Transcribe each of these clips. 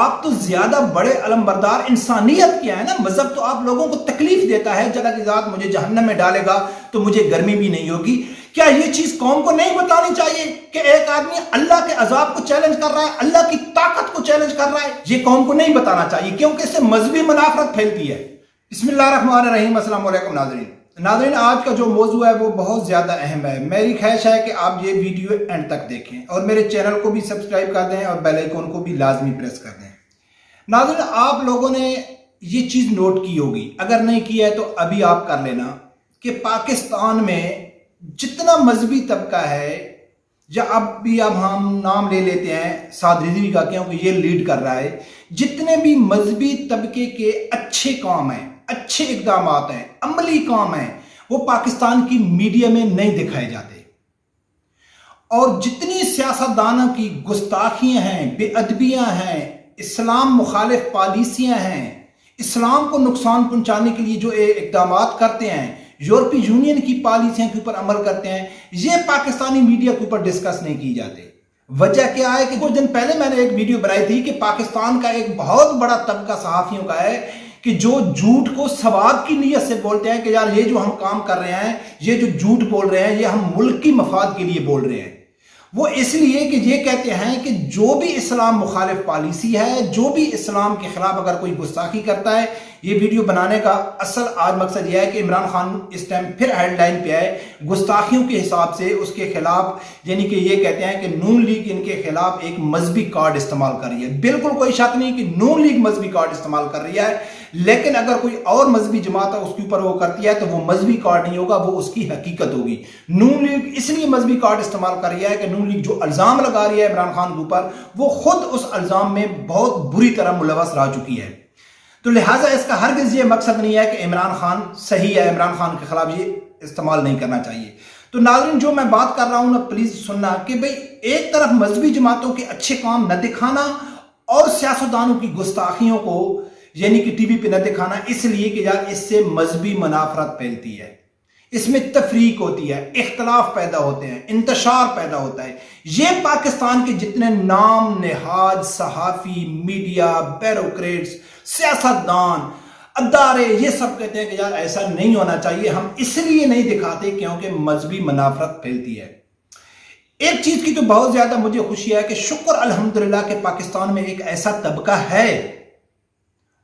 آپ تو زیادہ بڑے علمبردار انسانیت کیا ہے نا، مذہب تو آپ لوگوں کو تکلیف دیتا ہے، جلا کی ذات مجھے جہنم میں ڈالے گا تو مجھے گرمی بھی نہیں ہوگی۔ کیا یہ چیز قوم کو نہیں بتانی چاہیے کہ ایک آدمی اللہ کے عذاب کو چیلنج کر رہا ہے، اللہ کی طاقت کو چیلنج کر رہا ہے؟ یہ قوم کو نہیں بتانا چاہیے کیونکہ اس سے مذہبی منافرت پھیلتی ہے۔ بسم اللہ الرحمن الرحیم۔ السلام علیکم ناظرین، آج کا جو موضوع ہے وہ بہت زیادہ اہم ہے۔ میری خواہش ہے کہ آپ یہ ویڈیو اینڈ تک دیکھیں اور میرے چینل کو بھی سبسکرائب کر دیں اور بیل آئیکن کو بھی لازمی پریس کر دیں۔ ناظرین، آپ لوگوں نے یہ چیز نوٹ کی ہوگی، اگر نہیں کی ہے تو ابھی آپ کر لینا کہ پاکستان میں جتنا مذہبی طبقہ ہے، یا اب ہم نام لے لیتے ہیں سعد رضوی کا کیونکہ یہ لیڈ کر رہا ہے، جتنے بھی مذہبی طبقے کے اچھے کام ہیں، اچھے اقدامات ہیں، عملی کام ہیں، وہ پاکستان کی میڈیا میں نہیں دکھائے جاتے۔ اور جتنی سیاستدانوں کی گستاخیاں ہیں، بے ادبیاں ہیں، اسلام مخالف پالیسیاں ہیں، اسلام کو نقصان پہنچانے کے لیے جو اقدامات کرتے ہیں، یورپی یونین کی پالیسیوں کے اوپر عمل کرتے ہیں، یہ پاکستانی میڈیا کے اوپر ڈسکس نہیں کی جاتے۔ وجہ کیا ہے کہ کچھ دن پہلے میں نے ایک ویڈیو بنائی تھی کہ پاکستان کا ایک بہت بڑا طبقہ صحافیوں کا ہے کہ جو جھوٹ کو ثواب کی نیت سے بولتے ہیں کہ یار یہ جو ہم کام کر رہے ہیں، یہ جو جھوٹ بول رہے ہیں، یہ ہم ملک کی مفاد کے لیے بول رہے ہیں۔ وہ اس لیے کہ یہ کہتے ہیں کہ جو بھی اسلام مخالف پالیسی ہے، جو بھی اسلام کے خلاف اگر کوئی گستاخی کرتا ہے، یہ ویڈیو بنانے کا اصل آج مقصد یہ ہے کہ عمران خان اس ٹائم پھر ہیڈ لائن پہ آئے گستاخیوں کے حساب سے اس کے خلاف، یعنی کہ یہ کہتے ہیں کہ نون لیگ ان کے خلاف ایک مذہبی کارڈ استعمال کر رہی ہے۔ بالکل کوئی شک نہیں کہ نون لیگ مذہبی کارڈ استعمال کر رہی ہے، لیکن اگر کوئی اور مذہبی جماعت اس کے اوپر وہ کرتی ہے تو وہ مذہبی کارڈ نہیں ہوگا، وہ اس کی حقیقت ہوگی۔ نون لیگ اس لیے مذہبی کارڈ استعمال کر رہی ہے کہ نون لیگ جو الزام لگا رہی ہے عمران خان کے اوپر، وہ خود اس الزام میں بہت بری طرح ملوث رہ چکی ہے۔ تو لہٰذا اس کا ہرگز یہ مقصد نہیں ہے کہ عمران خان صحیح ہے، عمران خان کے خلاف یہ استعمال نہیں کرنا چاہیے۔ تو ناظرین، جو میں بات کر رہا ہوں نا، پلیز سننا کہ بھئی ایک طرف مذہبی جماعتوں کے اچھے کام نہ دکھانا اور سیاستدانوں کی گستاخیوں کو یعنی کہ ٹی وی پہ نہ دکھانا، اس لیے کہ یار اس سے مذہبی منافرت پھیلتی ہے، اس میں تفریق ہوتی ہے، اختلاف پیدا ہوتے ہیں، انتشار پیدا ہوتا ہے۔ یہ پاکستان کے جتنے نام نہاد صحافی، میڈیا، بیوروکریٹس، سیاستدان، ادارے، یہ سب کہتے ہیں کہ یار ایسا نہیں ہونا چاہیے، ہم اس لیے نہیں دکھاتے کیونکہ مذہبی منافرت پھیلتی ہے۔ ایک چیز کی تو بہت زیادہ مجھے خوشی ہے کہ شکر الحمدللہ کہ پاکستان میں ایک ایسا طبقہ ہے،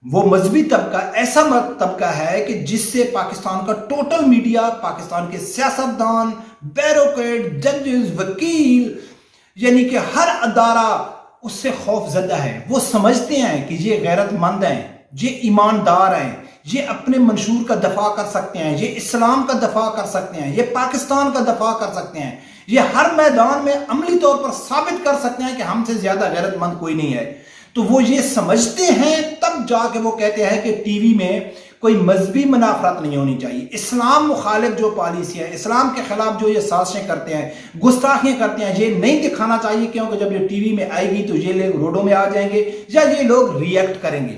وہ مذہبی طبقہ، ایسا طبقہ ہے کہ جس سے پاکستان کا ٹوٹل میڈیا، پاکستان کے سیاستدان، بیوروکریٹ، ججز، وکیل، یعنی کہ ہر ادارہ اس سے خوف زدہ ہے۔ وہ سمجھتے ہیں کہ یہ غیرت مند ہیں، یہ ایماندار ہیں، یہ اپنے منشور کا دفاع کر سکتے ہیں، یہ اسلام کا دفاع کر سکتے ہیں، یہ پاکستان کا دفاع کر سکتے ہیں، یہ ہر میدان میں عملی طور پر ثابت کر سکتے ہیں کہ ہم سے زیادہ غیرت مند کوئی نہیں ہے۔ تو وہ یہ سمجھتے ہیں، تب جا کے وہ کہتے ہیں کہ ٹی وی میں کوئی مذہبی منافرت نہیں ہونی چاہیے، اسلام مخالف جو پالیسی ہے، اسلام کے خلاف جو یہ سازشیں کرتے ہیں، گستاخیاں کرتے ہیں، یہ نہیں دکھانا چاہیے کیونکہ جب یہ ٹی وی میں آئے گی تو یہ لوگ روڈوں میں آ جائیں گے یا یہ لوگ ریئیکٹ کریں گے۔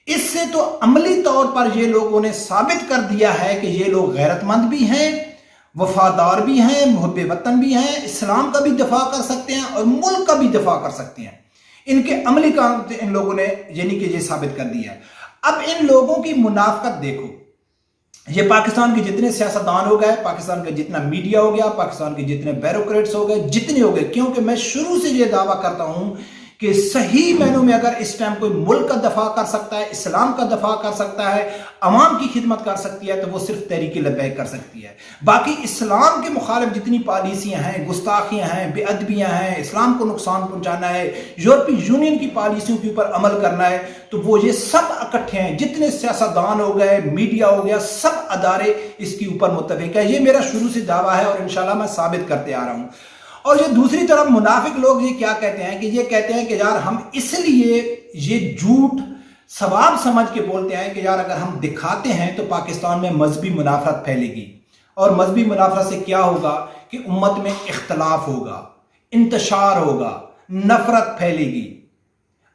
اس سے تو عملی طور پر یہ لوگوں نے ثابت کر دیا ہے کہ یہ لوگ غیرت مند بھی ہیں، وفادار بھی ہیں، محب وطن بھی ہیں، اسلام کا بھی دفاع کر سکتے ہیں اور ملک کا بھی دفاع کر سکتے ہیں۔ ان کے عملی کام ان لوگوں نے یعنی کہ یہ ثابت کر دیا ہے۔ اب ان لوگوں کی منافقت دیکھو، یہ پاکستان کے جتنے سیاستدان ہو گئے، پاکستان کا جتنا میڈیا ہو گیا، پاکستان کے جتنے بیوروکریٹس ہو گئے، جتنے ہو گئے، کیونکہ میں شروع سے یہ دعویٰ کرتا ہوں کہ صحیح معنوں میں اگر اس ٹائم کوئی ملک کا دفاع کر سکتا ہے، اسلام کا دفاع کر سکتا ہے، عوام کی خدمت کر سکتی ہے، تو وہ صرف تحریک لبیک کر سکتی ہے۔ باقی اسلام کے مخالف جتنی پالیسیاں ہیں، گستاخیاں ہیں، بے ادبیاں ہیں، اسلام کو نقصان پہنچانا ہے، یورپی یونین کی پالیسیوں کے اوپر عمل کرنا ہے، تو وہ یہ سب اکٹھے ہیں، جتنے سیاستدان ہو گئے، میڈیا ہو گیا، سب ادارے اس کے اوپر متفق ہے۔ یہ میرا شروع سے دعویٰ ہے اور انشاءاللہ میں ثابت کرتے آ رہا ہوں۔ اور یہ دوسری طرف منافق لوگ یہ کیا کہتے ہیں کہ یہ کہتے ہیں کہ یار ہم اس لیے یہ جھوٹ ثواب سمجھ کے بولتے ہیں کہ یار اگر ہم دکھاتے ہیں تو پاکستان میں مذہبی منافرت پھیلے گی، اور مذہبی منافرت سے کیا ہوگا کہ امت میں اختلاف ہوگا، انتشار ہوگا، نفرت پھیلے گی،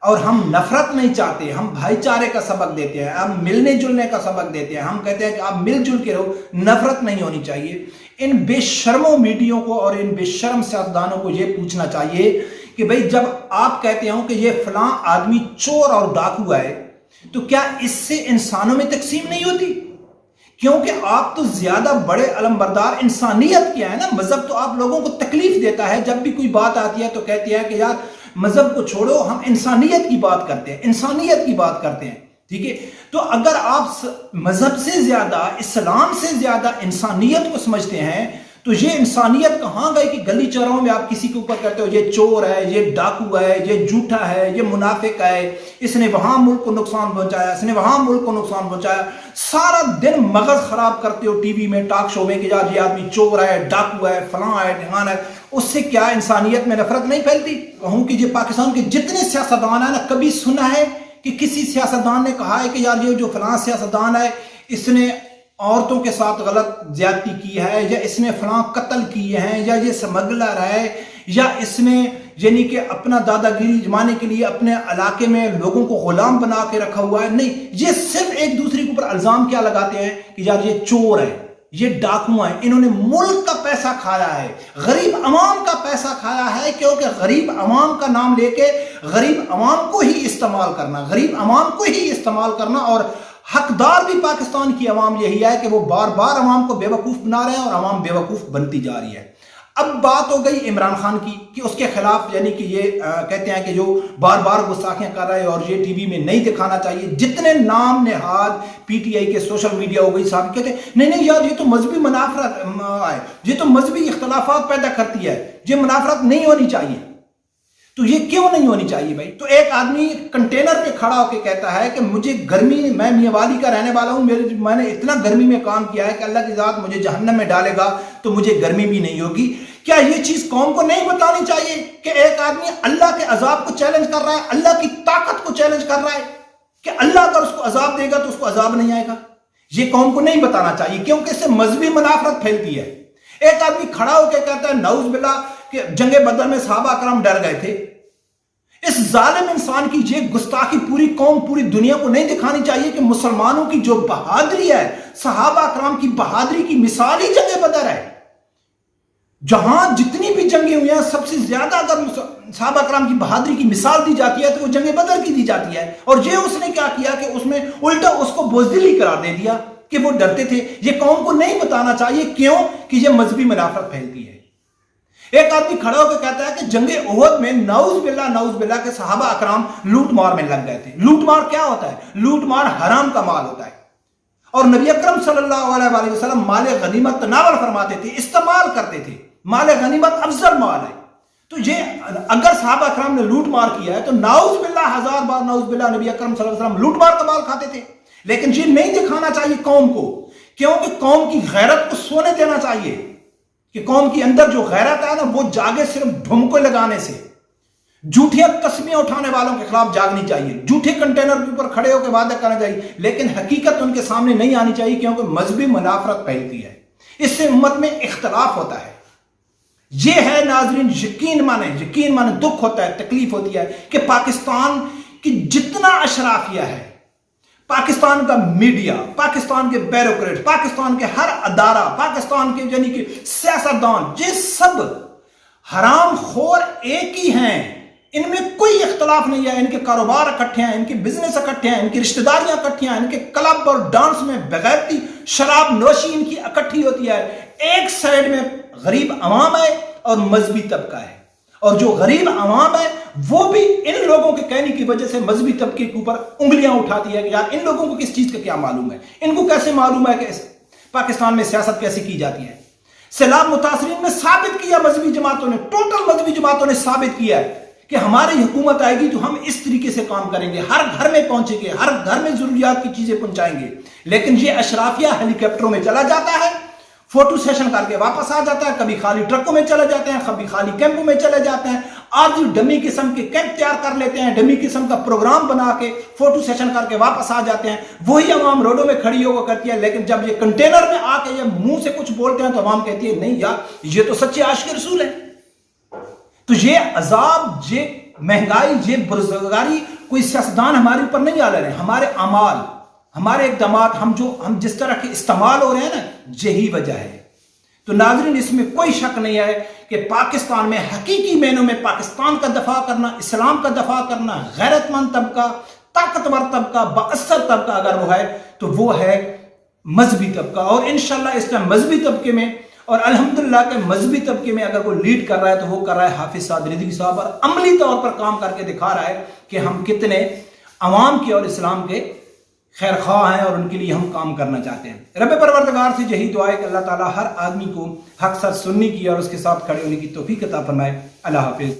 اور ہم نفرت نہیں چاہتے، ہم بھائی چارے کا سبق دیتے ہیں، ہم ملنے جلنے کا سبق دیتے ہیں، ہم کہتے ہیں کہ آپ مل جل کے رہو، نفرت نہیں ہونی چاہیے۔ ان بے شرموں میڈیوں کو اور ان بے شرم سیاستدانوں کو یہ پوچھنا چاہیے کہ کہ بھئی جب آپ کہتے ہو کہ یہ فلاں آدمی چور اور ڈاکو ہے تو کیا اس سے انسانوں میں تقسیم نہیں ہوتی؟ کیونکہ آپ تو زیادہ بڑے علمبردار انسانیت کیا ہے نا. مذہب تو آپ لوگوں کو تکلیف دیتا ہے. جب بھی کوئی بات آتی ہے تو کہتی ہے کہ یار مذہب کو چھوڑو, ہم انسانیت کی بات کرتے ہیں, انسانیت کی بات کرتے ہیں. ٹھیک ہے, تو اگر آپ مذہب سے زیادہ, اسلام سے زیادہ انسانیت کو سمجھتے ہیں تو یہ انسانیت کہاں گئی کہ گلی چوراہوں میں آپ کسی کے اوپر کہتے ہو یہ چور ہے, یہ ڈاکو ہے, یہ جھوٹا ہے, یہ منافق ہے, اس نے وہاں ملک کو نقصان پہنچایا, اس نے وہاں ملک کو نقصان پہنچایا. سارا دن مغز خراب کرتے ہو ٹی وی میں, ٹاک شو میں کہ یار یہ آدمی چور ہے, ڈاکو ہے, فلاں ہے, ڈھمکان ہے. اس سے کیا انسانیت میں نفرت نہیں پھیلتی؟ کہوں کہ یہ پاکستان کے جتنے سیاستدان ہیں نا, کبھی سنا ہے کہ کسی سیاستدان نے کہا ہے کہ یار یہ جو فلاں سیاستدان ہے اس نے عورتوں کے ساتھ غلط زیادتی کی ہے, یا اس نے فلاں قتل کیے ہیں, یا یہ سمگلر ہے, یا اس نے یعنی کہ اپنا دادا گیری جمانے کے لیے اپنے علاقے میں لوگوں کو غلام بنا کے رکھا ہوا ہے؟ نہیں, یہ صرف ایک دوسرے کے اوپر الزام کیا لگاتے ہیں کہ یار یہ چور ہے, یہ ڈاکو ہیں, انہوں نے ملک کا پیسہ کھایا ہے, غریب عوام کا پیسہ کھایا ہے. کیونکہ غریب عوام کا نام لے کے غریب عوام کو ہی استعمال کرنا, غریب عوام کو ہی استعمال کرنا. اور حقدار بھی پاکستان کی عوام یہی ہے کہ وہ بار بار عوام کو بے وقوف بنا رہے ہیں اور عوام بے وقوف بنتی جا رہی ہے. اب بات ہو گئی عمران خان کی کہ اس کے خلاف یعنی کہ یہ کہتے ہیں کہ جو بار بار گستاخیاں کر رہے ہیں اور یہ ٹی وی میں نہیں دکھانا چاہیے. جتنے نام نہاد پی ٹی آئی کے سوشل میڈیا ہو گئی صاحب کہتے ہیں نہیں یار یہ تو مذہبی منافرت ہے, یہ تو مذہبی اختلافات پیدا کرتی ہے, یہ منافرت نہیں ہونی چاہیے. تو یہ کیوں نہیں ہونی چاہیے بھائی؟ تو ایک آدمی کنٹینر پہ کھڑا ہو کے کہتا ہے کہ مجھے گرمی, میں میاں والی کا رہنے والا ہوں, میں نے اتنا گرمی میں کام کیا ہے کہ اللہ کی ذات مجھے جہنم میں ڈالے گا تو مجھے گرمی بھی نہیں ہوگی. کیا یہ چیز قوم کو نہیں بتانی چاہیے کہ ایک آدمی اللہ کے عذاب کو چیلنج کر رہا ہے, اللہ کی طاقت کو چیلنج کر رہا ہے کہ اللہ اگر اس کو عذاب دے گا تو اس کو عذاب نہیں آئے گا؟ یہ قوم کو نہیں بتانا چاہیے کیونکہ اس سے مذہبی منافرت پھیلتی ہے. ایک آدمی کھڑا ہو کے کہتا ہے نعوذ باللہ کہ جنگ بدر میں صحابہ کرام ڈر گئے تھے. اس ظالم انسان کی یہ گستاخی پوری قوم, پوری دنیا کو نہیں دکھانی چاہیے کہ مسلمانوں کی جو بہادری ہے, صحابہ کرام کی بہادری کی مثال ہی جنگ بدر ہے. جہاں جتنی بھی جنگیں ہوئی ہیں سب سے زیادہ اگر صحابہ کرام کی بہادری کی مثال دی جاتی ہے تو وہ جنگ بدر کی دی جاتی ہے. اور یہ اس نے کیا کیا کہ اس میں الٹا اس کو بزدلی قرار دے دیا کہ وہ ڈرتے تھے. یہ قوم کو نہیں بتانا چاہیے, کیوں کہ یہ مذہبی منافرت پھیلتی ہے. ایک آدمی کھڑا ہو کے کہتا ہے کہ جنگ احد میں نعوذ باللہ کہ صحابہ اکرام لوٹ مار میں لگ گئے تھے. لوٹ مار کیا ہوتا ہے؟ لوٹ مار حرام کا مال ہوتا ہے. اور نبی اکرم صلی اللہ علیہ وسلم مال غنیمت تناول فرماتے تھے, استعمال کرتے تھے. مال غنیمت افضل مال ہے. تو یہ اگر صحابہ اکرام نے لوٹ مار کیا ہے تو نعوذ باللہ, ہزار بار نعوذ باللہ, نبی اکرم صلی اللہ علیہ وسلم لوٹ مار کا مال کھاتے تھے. لیکن یہ نہیں دکھانا چاہیے قوم کو, کیونکہ قوم کی غیرت کو سونے دینا چاہیے کہ قوم کے اندر جو غیرت ہے نا وہ جاگے صرف ڈھمکے لگانے سے. جھوٹیاں تسمیاں اٹھانے والوں کے خلاف جاگنی چاہیے, جھوٹے کنٹینر کے اوپر کھڑے ہو کے وعدہ کرنا چاہیے, لیکن حقیقت ان کے سامنے نہیں آنی چاہیے کیونکہ مذہبی منافرت پھیلتی ہے. اس سے امت میں اختلاف ہوتا ہے. یہ ہے ناظرین, یقین مانے دکھ ہوتا ہے, تکلیف ہوتی ہے کہ پاکستان کی جتنا اشرافیہ ہے, پاکستان کا میڈیا, پاکستان کے بیوروکریٹ, پاکستان کے ہر ادارہ, پاکستان کے یعنی کہ سیاستدان, یہ سب حرام خور ایک ہی ہیں. ان میں کوئی اختلاف نہیں ہے. ان کے کاروبار اکٹھے ہیں, ان کے بزنس اکٹھے ہیں, ان کی رشتہ داریاں اکٹھی ہیں, ان کے کلب اور ڈانس میں بغیرتی شراب نوشی ان کی اکٹھی ہوتی ہے. ایک سائیڈ میں غریب عوام ہے اور مذہبی طبقہ ہے, اور جو غریب عوام ہے وہ بھی ان لوگوں کے کہنے کی وجہ سے مذہبی طبقے کے اوپر انگلیاں اٹھاتی ہے کہ یار ان لوگوں کو کس چیز کا کیا معلوم ہے, ان کو کیسے معلوم ہے کہ پاکستان میں سیاست کیسے کی جاتی ہے. سیلاب متاثرین میں ثابت کیا مذہبی جماعتوں نے, ٹوٹل مذہبی جماعتوں نے ثابت کیا ہے کہ ہماری حکومت آئے گی تو ہم اس طریقے سے کام کریں گے, ہر گھر میں پہنچیں گے, ہر گھر میں ضروریات کی چیزیں پہنچائیں گے. لیکن یہ اشرافیہ ہیلی کاپٹروں میں چلا جاتا ہے, فوٹو سیشن کر کے واپس آ جاتا ہے, کبھی خالی ٹرکوں میں چلے جاتے ہیں, کبھی خالی کیمپوں میں چلے جاتے ہیں. آج ڈمی قسم کے کیمپ تیار کر لیتے ہیں, ڈمی قسم کا پروگرام بنا کے فوٹو سیشن کر کے واپس آ جاتے ہیں. وہی عوام روڈوں میں کھڑی ہو کرتی ہے, لیکن جب یہ کنٹینر میں آ کے یہ منہ سے کچھ بولتے ہیں تو عوام کہتی ہے نہیں یار یہ تو سچے عاشق رسول ہے. تو یہ عذاب, یہ مہنگائی, یہ بزرگاری کوئی سیاستدان ہمارے اوپر نہیں آ رہے ہیں. ہمارے اعمال, ہمارے اقدامات, ہم جس طرح کے استعمال ہو رہے ہیں نا, یہی وجہ ہے. تو ناظرین اس میں کوئی شک نہیں ہے کہ پاکستان میں حقیقی معنوں میں پاکستان کا دفاع کرنا، اسلام کا دفاع کرنا، غیرت مند طبقہ، طاقتور طبقہ، بااثر طبقہ اگر وہ ہے تو وہ ہے مذہبی طبقہ. اور انشاءاللہ اس ٹائم مذہبی طبقے میں، اور الحمدللہ کہ مذہبی طبقے میں اگر کوئی لیڈ کر رہا ہے تو وہ کر رہا ہے حافظ سعد رضوی صاحب، اور عملی طور پر کام کر کے دکھا رہا ہے کہ ہم کتنے عوام کے اور اسلام کے خیر خواہ ہیں اور ان کے لیے ہم کام کرنا چاہتے ہیں. رب پروردگار سے یہی دعا ہے کہ اللہ تعالیٰ ہر آدمی کو حق سچ سننے کی اور اس کے ساتھ کھڑے ہونے کی توفیق عطا فرمائے. اللہ حافظ.